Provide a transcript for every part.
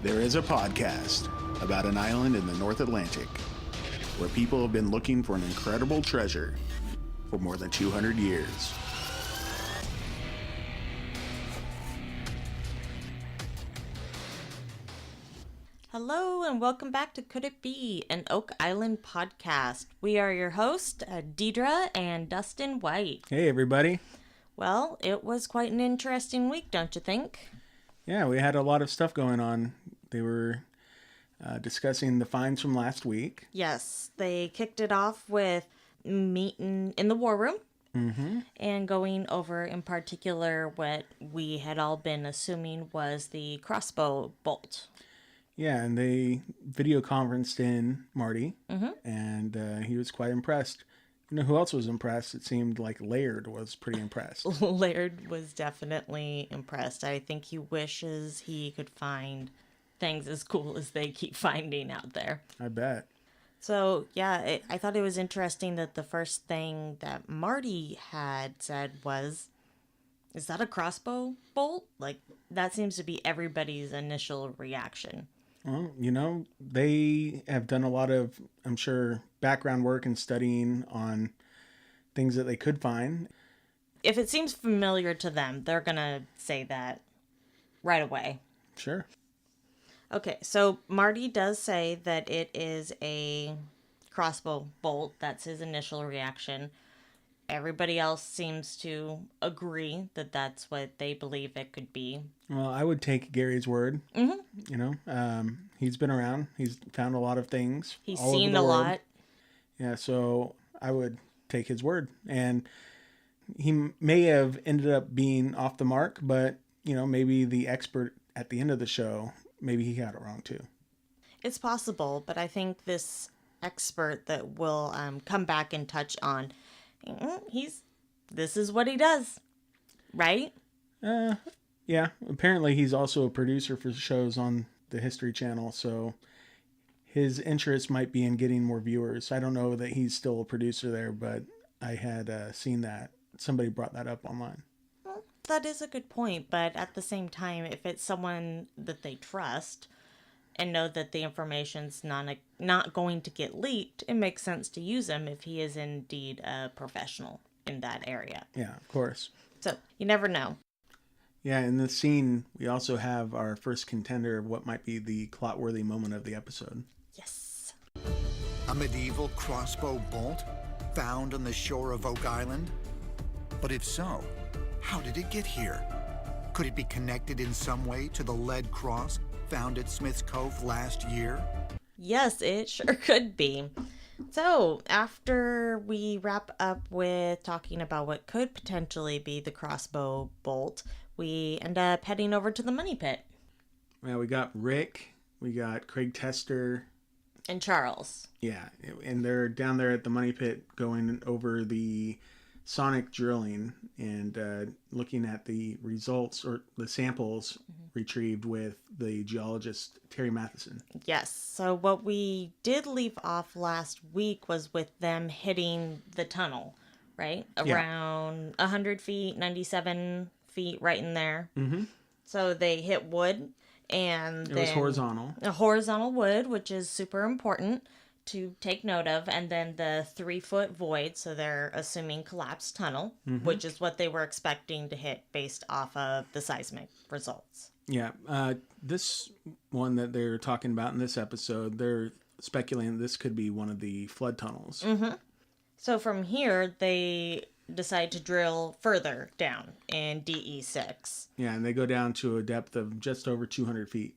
There is a podcast about an island in the North Atlantic where people have been looking for an incredible treasure for more than 200 years. Hello and welcome back to Could It Be, an Oak Island podcast. We are your hosts, Deidre and Dustin White. Hey, everybody. Well, it was quite an interesting week, don't you think? Yeah, we had a lot of stuff going on. They were discussing the finds from last week. Yes, they kicked it off with meeting in the war room and going over in particular what we had all been assuming was the crossbow bolt. Yeah, and they video conferenced in Marty, and he was quite impressed. You know who else was impressed? It seemed like Laird was pretty impressed. Laird was definitely impressed. I think he wishes he could find things as cool as they keep finding out there. I bet. So, yeah, I thought it was interesting that the first thing that Marty had said was, is that a crossbow bolt? Like, that seems to be everybody's initial reaction. Well, you know, they have done a lot of, I'm sure, background work and studying on things that they could find. If it seems familiar to them, they're going to say that right away. Sure. Okay, so Marty does say that it is a crossbow bolt. That's his initial reaction. Everybody else seems to agree that that's what they believe it could be. Well, I would take Gary's word. You know, he's been around. He's found a lot of things. He's all over seen the a world. lot. Yeah, so I would take his word. And he may have ended up being off the mark, but, you know, maybe the expert at the end of the show, maybe he got it wrong too. It's possible, but I think this expert that will come back and touch on, this is what he does, right? Yeah, apparently he's also a producer for shows on the History Channel, so his interest might be in getting more viewers. I don't know that he's still a producer there, but I had seen that. Somebody brought that up online. Well, that is a good point, but at the same time, if it's someone that they trust and know that the information's not going to get leaked, it makes sense to use him if he is indeed a professional in that area. Yeah, of course. So, you never know. Yeah, in this scene, we also have our first contender of what might be the clot-worthy moment of the episode. Yes. A medieval crossbow bolt found on the shore of Oak Island? But if so, how did it get here? Could it be connected in some way to the lead cross found at Smith's Cove last year? Yes, it sure could be. So, after we wrap up with talking about what could potentially be the crossbow bolt, we end up heading over to the money pit. Well, we got Rick, we got Craig Tester. And Charles. Yeah, and they're down there at the money pit going over the sonic drilling and looking at the results or the samples retrieved with the geologist Terry Matheson. Yes, so what we did leave off last week was with them hitting the tunnel, right? Around 100 feet, 97 feet, right in there. So they hit wood, and It was horizontal. A horizontal wood, which is super important to take note of, and then the 3-foot void, so they're assuming collapsed tunnel, which is what they were expecting to hit based off of the seismic results. Yeah, this one that they're talking about in this episode, they're speculating this could be one of the flood tunnels. So from here, they decide to drill further down in DE6. Yeah, and they go down to a depth of just over 200 feet.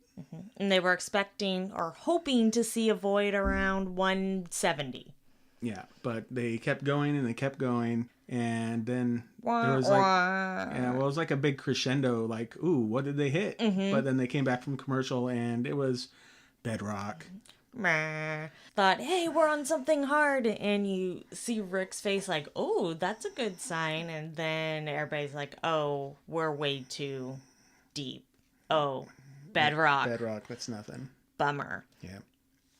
And they were expecting or hoping to see a void around 170. Yeah, but they kept going and they kept going, and then there was like, it was like a big crescendo, like, ooh, what did they hit? But then they came back from commercial, and it was bedrock. Thought, hey, we're on something hard, and you see Rick's face like, oh, that's a good sign, and then everybody's like, oh, we're way too deep. Oh, bedrock. Bedrock, that's nothing. Bummer. Yeah.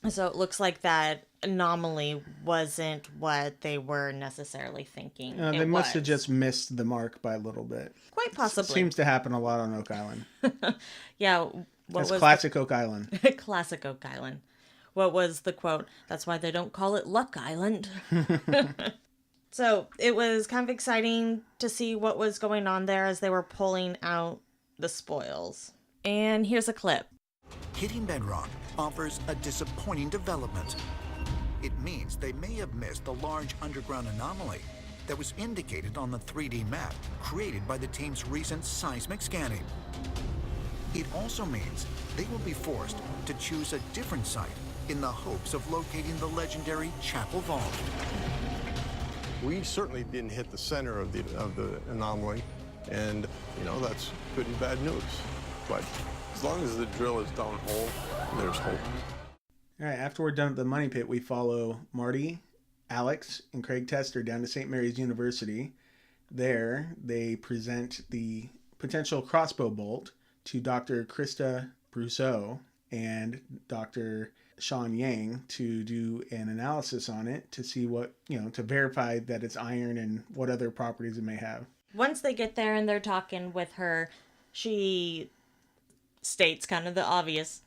So it looks like that anomaly wasn't what they were necessarily thinking. They must have just missed the mark by a little bit. Quite possibly. Seems to happen a lot on Oak Island. Yeah, That's classic Oak Island. Classic Oak Island. What was the quote? That's why they don't call it Luck Island. So it was kind of exciting to see what was going on there as they were pulling out the spoils. And here's a clip. Hitting bedrock offers a disappointing development. It means they may have missed the large underground anomaly that was indicated on the 3D map created by the team's recent seismic scanning. It also means they will be forced to choose a different site in the hopes of locating the legendary Chapel Vault. We certainly didn't hit the center of the anomaly, and that's good and bad news. But as long as the drill is down hole, there's hope. All right, after we're done at the Money Pit, we follow Marty, Alex, and Craig Tester down to St. Mary's University. There, they present the potential crossbow bolt to Dr. Krista Brousseau and Dr. Sean Yang to do an analysis on it to see what, to verify that it's iron and what other properties it may have. Once they get there and they're talking with her, she states kind of the obvious.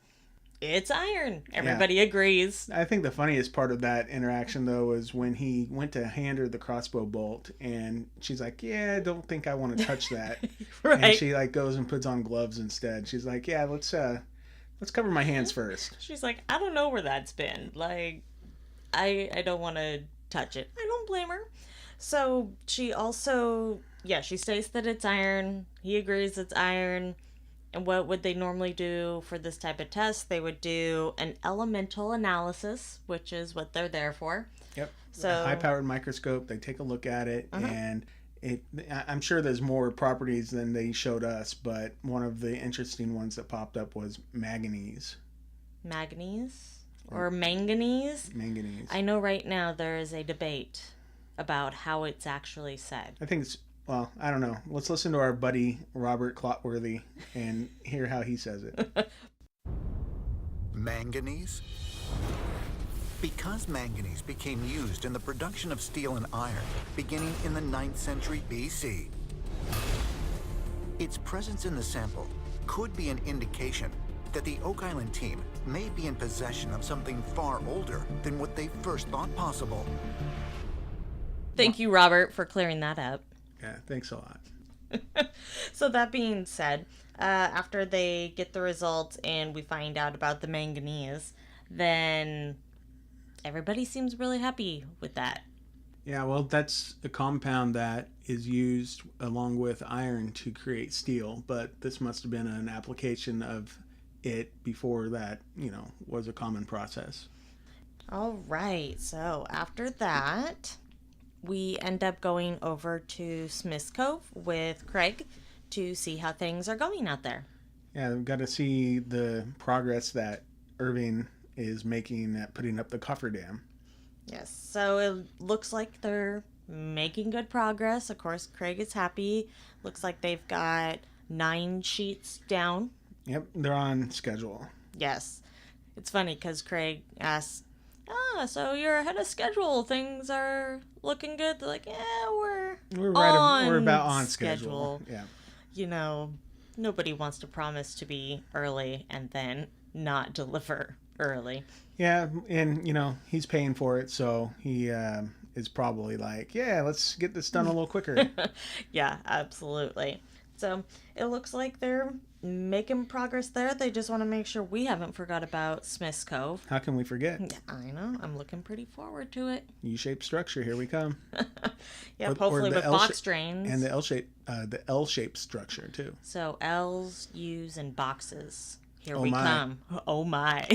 It's iron. Everybody agrees. I think the funniest part of that interaction, though, was when he went to hand her the crossbow bolt, and she's like, yeah, I don't think I want to touch that. Right. And she, goes and puts on gloves instead. She's like, yeah, let's cover my hands first. She's like, I don't know where that's been. I don't want to touch it. I don't blame her. So she also, she states that it's iron. He agrees it's iron. And what would they normally do for this type of test? They would do an elemental analysis, which is what they're there for. Yep. So a high-powered microscope. They take a look at it, and I'm sure there's more properties than they showed us, but one of the interesting ones that popped up was manganese. Manganese? Or manganese? Manganese. I know right now there is a debate about how it's actually said. I think it's, I don't know. Let's listen to our buddy Robert Clotworthy and hear how he says it. Manganese? Because manganese became used in the production of steel and iron beginning in the 9th century BC. Its presence in the sample could be an indication that the Oak Island team may be in possession of something far older than what they first thought possible. Thank you, Robert, for clearing that up. Yeah, thanks a lot. So that being said, after they get the results and we find out about the manganese, then everybody seems really happy with that. Yeah, well, that's a compound that is used along with iron to create steel, but this must have been an application of it before that, was a common process. All right, so after that, we end up going over to Smith's Cove with Craig to see how things are going out there. Yeah, we've got to see the progress that Irving is making at putting up the cofferdam. Yes, so it looks like they're making good progress. Of course, Craig is happy. Looks like they've got 9 sheets down. Yep, they're on schedule. Yes. It's funny because Craig asks, so you're ahead of schedule. Things are looking good. They're like, yeah, we're about on schedule. Yeah. Nobody wants to promise to be early and then not deliver early. Yeah, and, he's paying for it, so he is probably like, yeah, let's get this done a little quicker. Yeah, absolutely. So it looks like they're making progress there. They just want to make sure we haven't forgot about Smith's Cove. How can we forget? Yeah, I know. I'm looking pretty forward to it. U-shaped structure. Here we come. Yeah, hopefully with box drains. And the L-shaped structure, too. So L's, U's, and boxes. Here Oh we my. come. Oh my.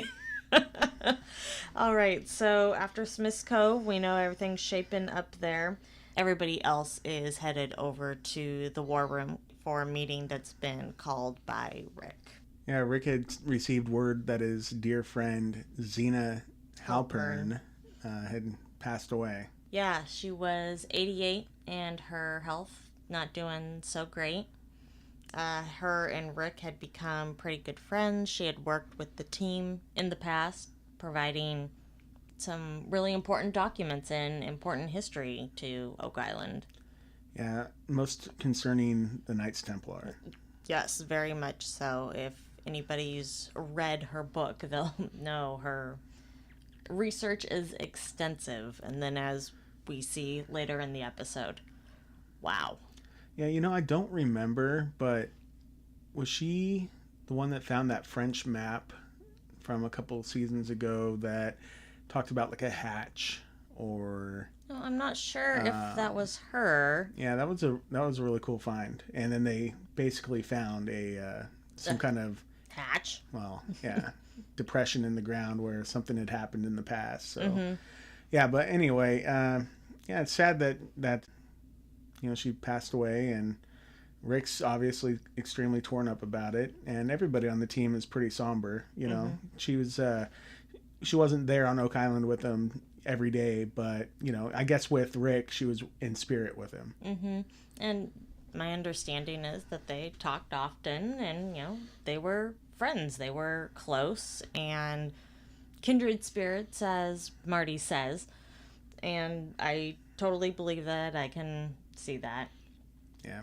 All right, so after Smith's Cove, we know everything's shaping up there. Everybody else is headed over to the war room for a meeting that's been called by Rick. Yeah, Rick had received word that his dear friend Xena Halpern had passed away. Yeah, she was 88 and her health not doing so great. Her and Rick had become pretty good friends. She had worked with the team in the past, providing some really important documents and important history to Oak Island. Yeah, most concerning the Knights Templar. Yes, very much so. anybody's read her book, they'll know her research is extensive. And then as we see later in the episode, wow. Yeah, I don't remember, but was she the one that found that French map from a couple of seasons ago that talked about like a hatch or... No, I'm not sure if that was her. Yeah, that was a really cool find. And then they basically found some kind of, Hatch. well, yeah, depression in the ground where something had happened in the past. So yeah, but anyway, yeah, it's sad that she passed away, and Rick's obviously extremely torn up about it, and everybody on the team is pretty somber. She wasn't there on Oak Island with them every day, but I guess with Rick, she was in spirit with him. And my understanding is that they talked often, and they were friends, they were close and kindred spirits, as Marty says, and I totally believe that. I can see that. Yeah.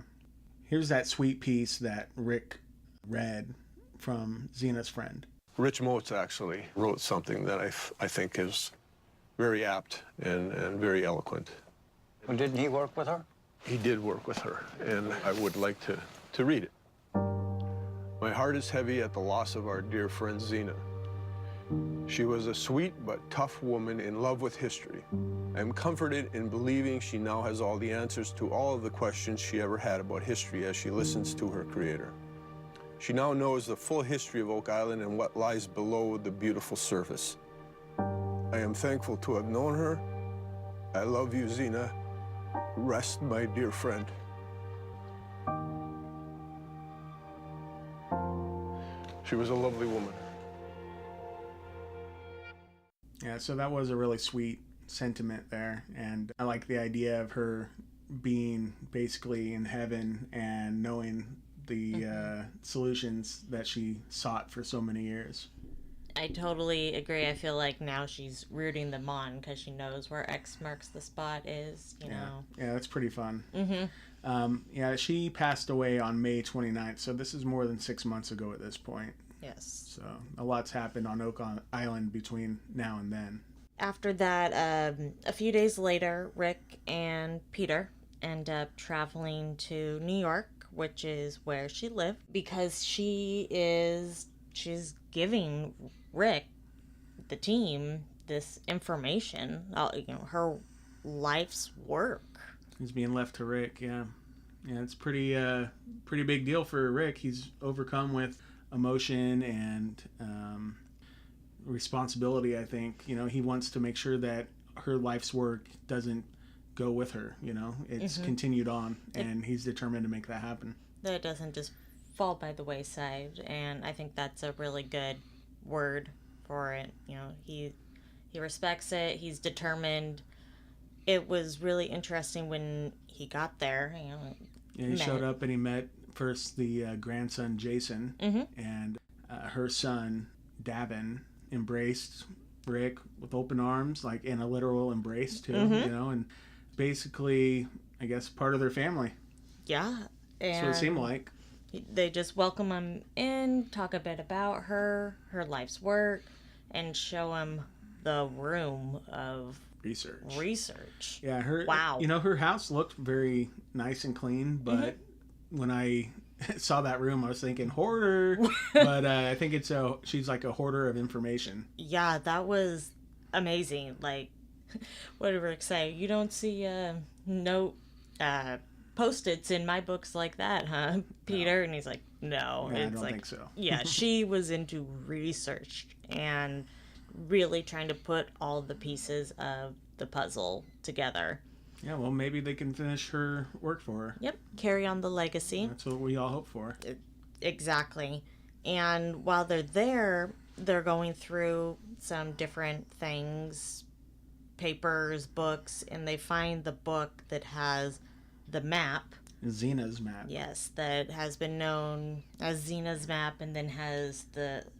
Here's that sweet piece that Rick read from Xena's friend. Rich Motes actually wrote something that I think is very apt and very eloquent. Well, didn't he work with her? He did work with her, and I would like to read it. My heart is heavy at the loss of our dear friend Xena. She was a sweet but tough woman in love with history. I am comforted in believing she now has all the answers to all of the questions she ever had about history as she listens to her creator. She now knows the full history of Oak Island and what lies below the beautiful surface. I am thankful to have known her. I love you, Xena. Rest, my dear friend. She was a lovely woman. Yeah, so that was a really sweet sentiment there, and I like the idea of her being basically in heaven and knowing the solutions that she sought for so many years. I totally agree. I feel like now she's rooting them on because she knows where X marks the spot is, know. Yeah, that's pretty fun. Yeah, she passed away on May 29th, so this is more than 6 months ago at this point. Yes. So a lot's happened on Oak Island between now and then. After that, a few days later, Rick and Peter end up traveling to New York, which is where she lived, because she's giving Rick, the team, this information, her life's work. He's being left to Rick, yeah. Yeah, it's pretty big deal for Rick. He's overcome with emotion and responsibility, I think. He wants to make sure that her life's work doesn't go with her, It's continued on, and he's determined to make that happen. That it doesn't just fall by the wayside, and I think that's a really good word for it. He respects it. He's determined. It was really interesting when he got there. Yeah, he showed up and he met first the grandson Jason, and her son Davin embraced Rick with open arms, like in a literal embrace too. And basically, I guess, part of their family. Yeah, and that's what it seemed like. They just welcome him in, talk a bit about her life's work, and show him the room of research. Yeah, wow. Her house looked very nice and clean, but when I saw that room, I was thinking hoarder, but I think she's like a hoarder of information. Yeah, that was amazing. Like, what did Rick say? You don't see Post-its in my books like that, huh, Peter? No. And he's like, no. Yeah, I don't think so. Yeah, she was into research and really trying to put all the pieces of the puzzle together. Yeah, well, maybe they can finish her work for her. Yep, carry on the legacy. That's what we all hope for. Exactly. And while they're there, they're going through some different things, papers, books, and they find the book that has the map. Xena's map. Yes, that has been known as Xena's map, and then has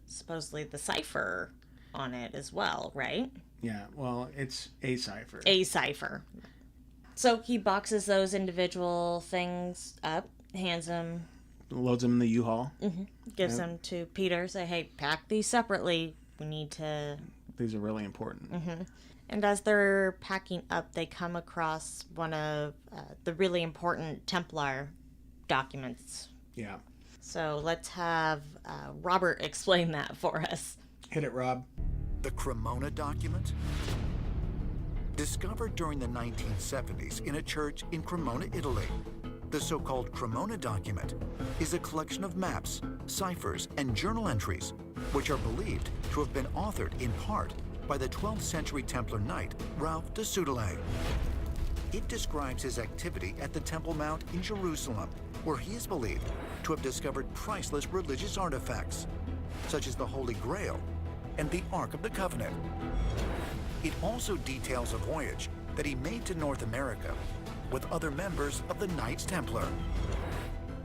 supposedly the cipher on it as well, right? Yeah, well, it's a cipher. A cipher. So he boxes those individual things up, hands them loads them in the U-Haul. Gives them to Peter. Say, hey, pack these separately. We need to. These are really important. And as they're packing up, they come across one of the really important Templar documents. Yeah. So let's have Robert explain that for us. Hit it, Rob. The Cremona document? Discovered during the 1970s in a church in Cremona, Italy. The so-called Cremona document is a collection of maps, ciphers, and journal entries, which are believed to have been authored in part by the 12th century Templar knight, Ralph de Soudelay. It describes his activity at the Temple Mount in Jerusalem, where he is believed to have discovered priceless religious artifacts, such as the Holy Grail and the Ark of the Covenant. It also details a voyage that he made to North America with other members of the Knights Templar.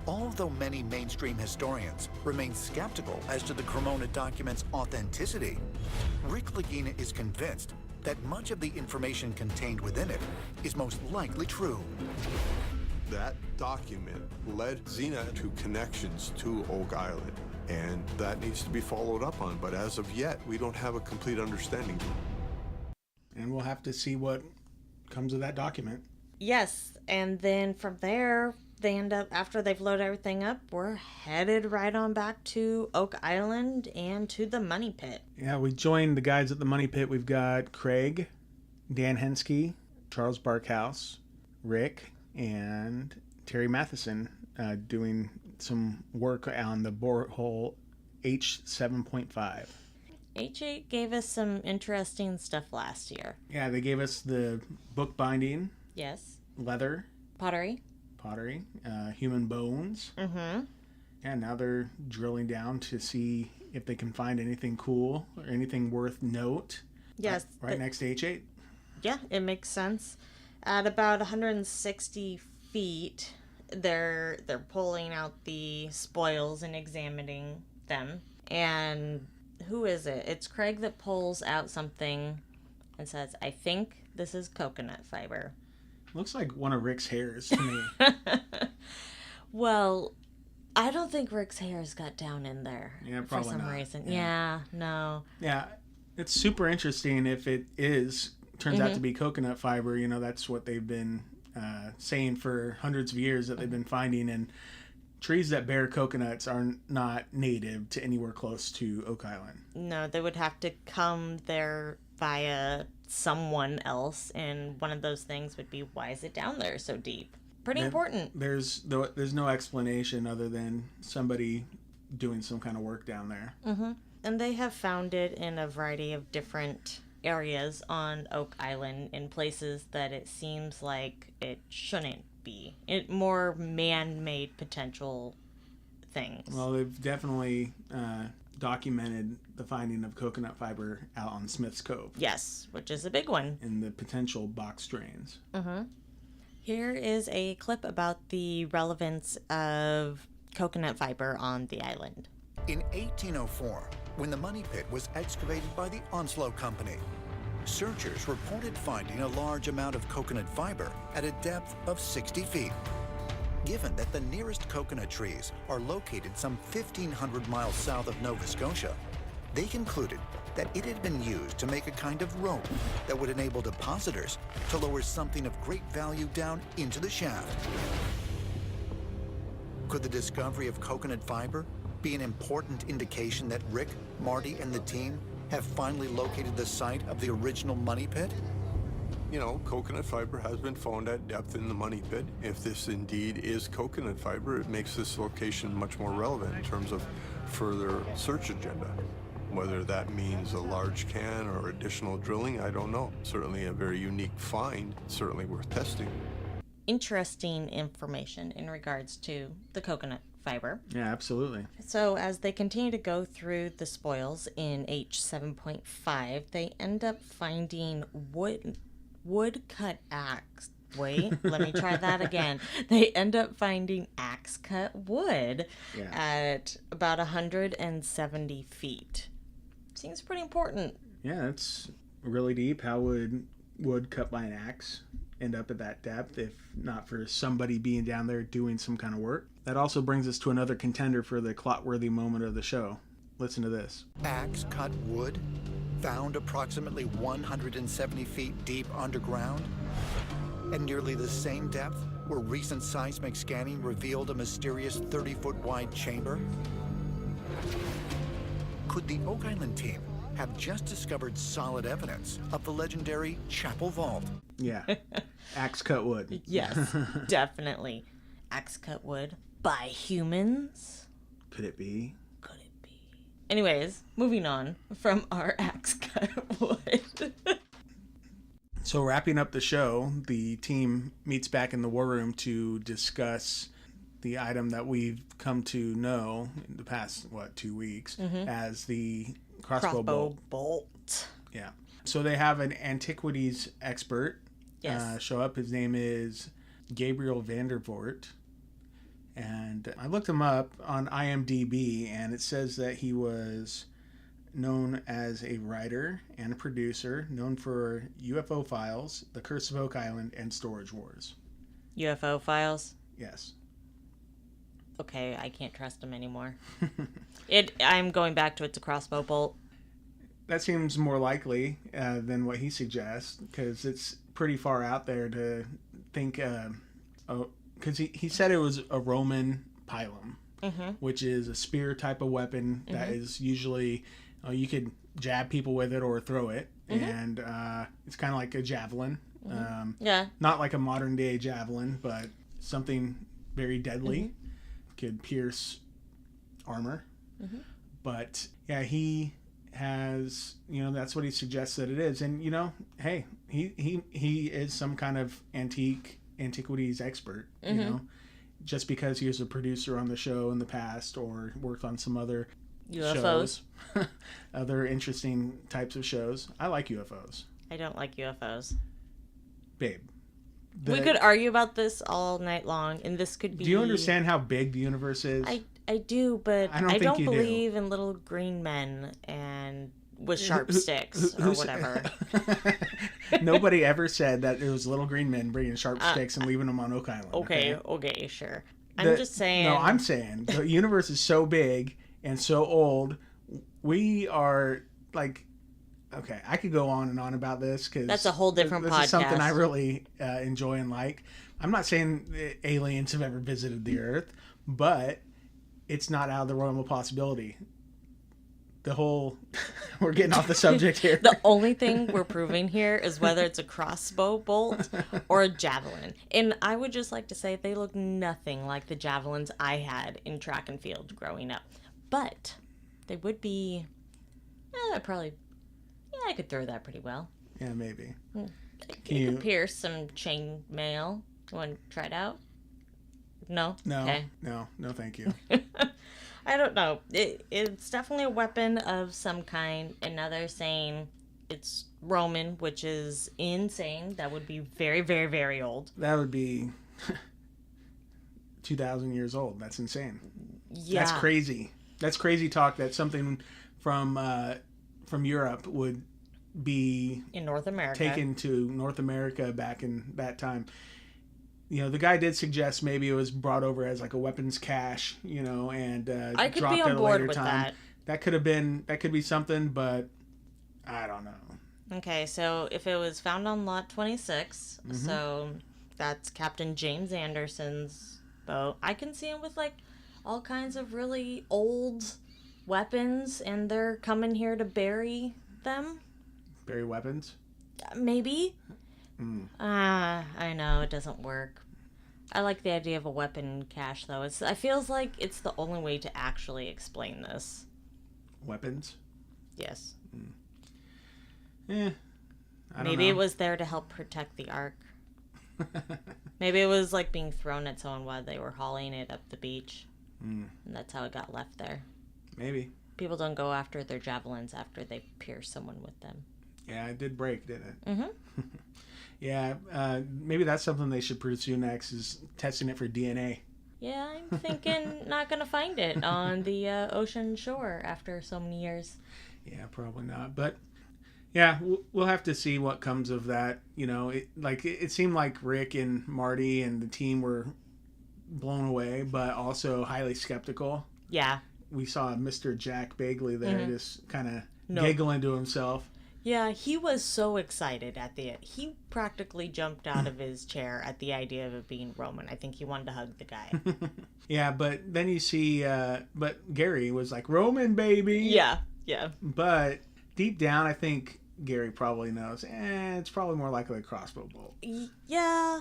Although many mainstream historians remain skeptical as to the Cremona document's authenticity, Rick Lagina is convinced that much of the information contained within it is most likely true. That document led Xena to connections to Oak Island, and that needs to be followed up on. But as of yet, we don't have a complete understanding. And we'll have to see what comes of that document. Yes, and then from there, they end up, after they've loaded everything up, we're headed right on back to Oak Island and to the Money Pit. Yeah, we joined the guys at the Money Pit. We've got Craig, Dan Henske, Charles Barkhouse, Rick, and Terry Matheson doing some work on the borehole H7.5. H8 gave us some interesting stuff last year. Yeah, they gave us the book binding, Yes. leather, Pottery. human bones. And now they're drilling down to see if they can find anything cool or anything worth note. Yes. Right next to H8. Yeah, it makes sense. At about 160 feet, they're pulling out the spoils and examining them. And who is it? It's Craig that pulls out something and says, I think this is coconut fiber. Looks like one of Rick's hairs to me. Well, I don't think Rick's hairs got down in there Yeah, for probably some not. reason. Yeah. Yeah, no. Yeah, it's super interesting if it turns out to be coconut fiber. You know, that's what they've been saying for hundreds of years that they've been finding. And trees that bear coconuts are not native to anywhere close to Oak Island. No, they would have to come there via someone else, and one of those things would be, why is it down there so deep? Pretty important. There's no explanation other than somebody doing some kind of work down there. And they have found it in a variety of different areas on Oak Island, in places that it seems like it shouldn't be. More man-made potential things. Well, they've definitely documented the finding of coconut fiber out on Smith's Cove. Yes, which is a big one. And the potential box drains. Here is a clip about the relevance of coconut fiber on the island. In 1804, when the Money Pit was excavated by the Onslow Company, searchers reported finding a large amount of coconut fiber at a depth of 60 feet. Given that the nearest coconut trees are located some 1,500 miles south of Nova Scotia, they concluded that it had been used to make a kind of rope that would enable depositors to lower something of great value down into the shaft. Could the discovery of coconut fiber be an important indication that Rick, Marty, and the team have finally located the site of the original Money Pit? You know, coconut fiber has been found at depth in the Money Pit. If this indeed is coconut fiber, it makes this location much more relevant in terms of further search agenda. Whether that means a large can or additional drilling, I don't know. Certainly a very unique find, certainly worth testing. Interesting information in regards to the coconut fiber. Yeah, absolutely. So as they continue to go through the spoils in H7.5, they end up finding wood-cut axe. Wait, let me try that again. They end up finding axe-cut wood at about 170 feet. Seems pretty important. Yeah, that's really deep. How would wood cut by an axe end up at that depth if not for somebody being down there doing some kind of work. That also brings us to another contender for the clot-worthy moment of the show. Listen to this. Axe cut wood found approximately 170 feet deep underground, and nearly the same depth where recent seismic scanning revealed a mysterious 30-foot wide chamber. Could the Oak Island team have just discovered solid evidence of the legendary Chapel Vault? Yeah. Axe cut wood. Yes, definitely. Axe cut wood by humans? Could it be? Could it be? Anyways, moving on from our axe cut wood. So wrapping up the show, the team meets back in the war room to discuss the item that we've come to know in the past, 2 weeks, as the crossbow bolt. Yeah. So they have an antiquities expert Yes. show up. His name is Gabriel Vandervoort. And I looked him up on IMDb, and it says that he was known as a writer and a producer, known for UFO Files, The Curse of Oak Island, and Storage Wars. UFO files? Yes. Okay, I can't trust him anymore. I'm going back to it's a crossbow bolt. That seems more likely than what he suggests, because it's pretty far out there to think, because he said it was a Roman pilum, which is a spear type of weapon that is usually, you could jab people with it or throw it, and it's kind of like a javelin. Yeah. Not like a modern day javelin, but something very deadly. Could pierce armor. But yeah, he has, that's what he suggests that it is. And hey, he is some kind of antiquities expert, just because he was a producer on the show in the past or worked on some other UFOs. shows, other interesting types of shows. I like UFOs. I don't like UFOs. Babe. We could argue about this all night long, and this could be... Do you understand how big the universe is? I do, but I don't you do. believe in little green men and with sharp sticks or whatever. Nobody ever said that it was little green men bringing sharp sticks and leaving them on Oak Island. Okay, sure. I'm just saying... No, I'm saying the universe is so big and so old. We are like... Okay, I could go on and on about this because that's a whole different this podcast. Is something I really enjoy and like. I'm not saying aliens have ever visited the Earth, but it's not out of the realm of possibility. The whole we're getting off the subject here. The only thing we're proving here is whether it's a crossbow bolt or a javelin. And I would just like to say they look nothing like the javelins I had in track and field growing up. But they would be probably... I could throw that pretty well. Yeah, maybe. You could pierce some chain mail. You want to try it out? No? No. Okay. No, thank you. I don't know. It's definitely a weapon of some kind. And now they're saying it's Roman, which is insane. That would be very, very, very old. That would be 2,000 years old. That's insane. Yeah. That's crazy. That's crazy talk that something from Europe would be in North America, taken to North America back in that time. The guy did suggest maybe it was brought over as like a weapons cache, and I could dropped be at on a board later with time. That could be something, but I don't know. Okay, so if it was found on Lot 26, so that's Captain James Anderson's boat. I can see him with like all kinds of really old weapons, and they're coming here to bury them. Bury weapons? Maybe. I know it doesn't work. I like the idea of a weapon cache, though. I feels like it's the only way to actually explain this. Weapons? Yes. I don't Maybe know. it was there to help protect the Ark. Maybe it was like being thrown at someone while they were hauling it up the beach. And that's how it got left there. Maybe. People don't go after their javelins after they pierce someone with them. Yeah, it did break, didn't it? Yeah, maybe that's something they should pursue next is testing it for DNA. Yeah, I'm thinking not going to find it on the ocean shore after so many years. Yeah, probably not. But Yeah, we'll have to see what comes of that. It seemed like Rick and Marty and the team were blown away, but also highly skeptical. Yeah. We saw Mr. Jack Bagley there just kind of No. giggling to himself. Yeah, he was so excited at the end. He practically jumped out of his chair at the idea of it being Roman. I think he wanted to hug the guy. Yeah, but then you see, but Gary was like, Roman, baby. Yeah. But deep down, I think Gary probably knows, it's probably more likely a crossbow bolt. Yeah.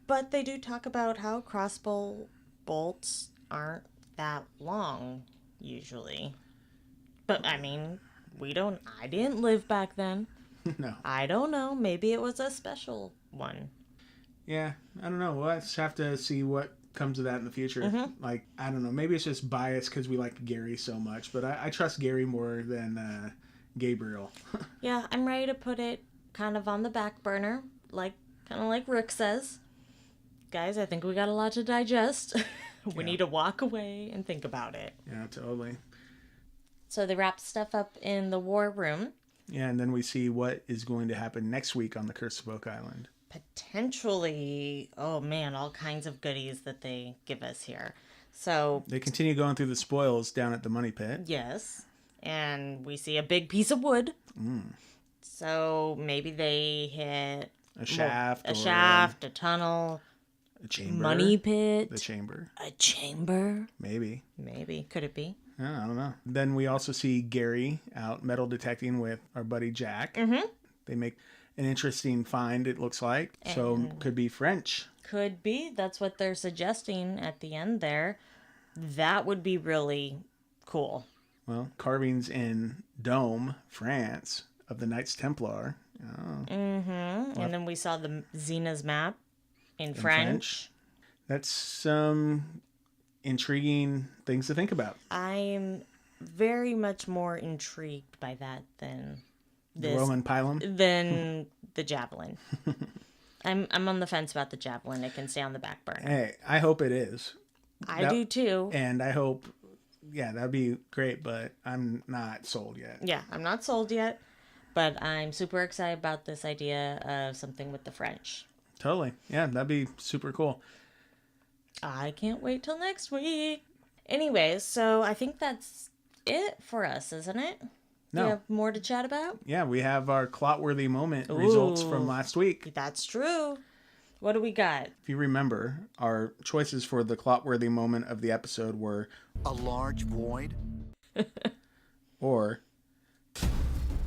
But they do talk about how crossbow bolts aren't that long, usually. But, I mean, I didn't live back then. No. I don't know. Maybe it was a special one. Yeah, I don't know. We'll just have to see what comes of that in the future. Like, I don't know. Maybe it's just bias because we like Gary so much, but I trust Gary more than Gabriel. Yeah, I'm ready to put it kind of on the back burner, kind of like Rick says. Guys, I think we got a lot to digest. We need to walk away and think about it. Yeah, totally. So they wrap stuff up in the war room. Yeah, and then we see what is going to happen next week on the Curse of Oak Island. Potentially, oh man, all kinds of goodies that they give us here. So, They continue going through the spoils down at the money pit. yes, and we see a big piece of wood. So maybe they hit A shaft. a or shaft, a tunnel, A chamber. money pit, The chamber. a chamber. Maybe. Maybe. Could it be? I don't know. Then we also see Gary out metal detecting with our buddy Jack. They make an interesting find, it looks like. So could be French. Could be. That's what they're suggesting at the end there. That would be really cool. Well, carvings in Dome, France, of the Knights Templar. Oh, And then we saw the Xena's map in French. That's some intriguing things to think about. I'm very much more intrigued by that than The Roman pilum. than the javelin. I'm on the fence about the javelin. It can stay on the back burner. Hey, I hope it is. I do too. And I hope, that'd be great, but I'm not sold yet. Yeah, I'm not sold yet, but I'm super excited about this idea of something with the French. Totally. Yeah, that'd be super cool. I can't wait till next week. Anyways, so I think that's it for us, isn't it? No. Do you have more to chat about? Yeah, we have our clot-worthy moment results from last week. That's true. What do we got? If you remember, our choices for the clot-worthy moment of the episode were A large void? or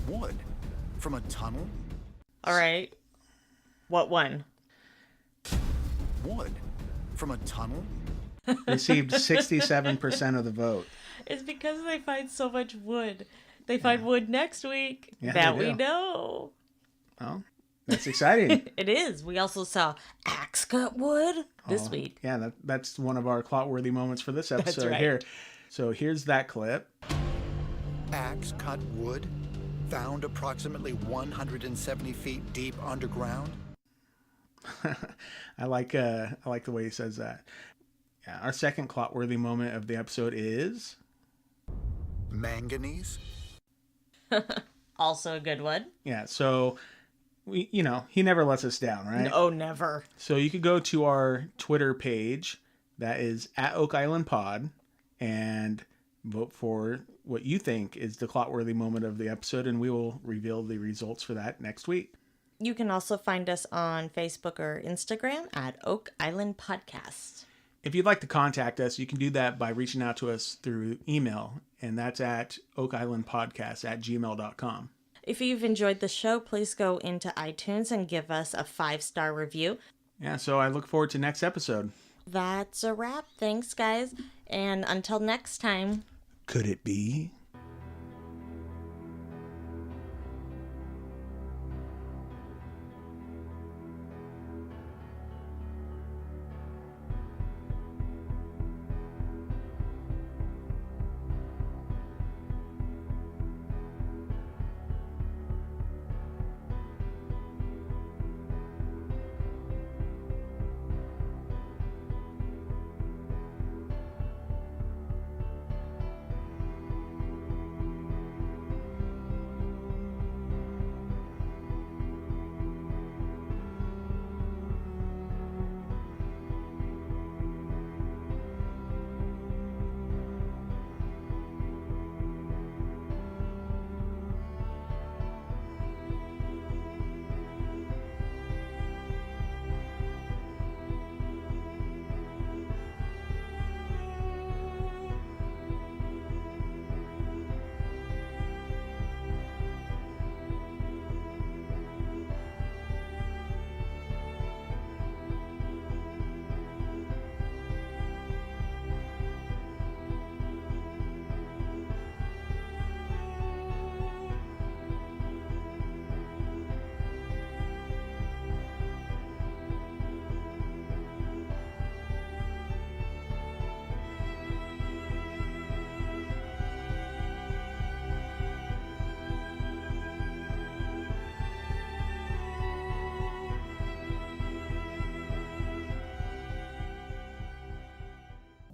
Wood? From a tunnel? All right. What one? Wood? From a tunnel? received 67% of the vote. It's because they find so much wood. They find wood next week. Yeah, that they we do. know. Well, that's exciting. It is. We also saw axe cut wood this week. Yeah, that's one of our clot-worthy moments for this episode right. here. So here's that clip. Axe cut wood? Found approximately 170 feet deep underground? I like the way he says that. Yeah, our second clot-worthy moment of the episode is Manganese? Also a good one. yeah. So he never lets us down, right? Oh, never. So you could go to our Twitter page, that is at Oak Island Pod, and vote for what you think is the clot-worthy moment of the episode, and we will reveal the results for that next week. You can also find us on Facebook or Instagram at Oak Island Podcast. If you'd like to contact us, you can do that by reaching out to us through email, and that's at oakislandpodcast@gmail.com. If you've enjoyed the show, please go into iTunes and give us a 5-star review. Yeah, so I look forward to next episode. That's a wrap. Thanks, guys. And until next time. Could it be?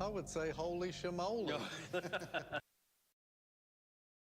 would say holy shamoly.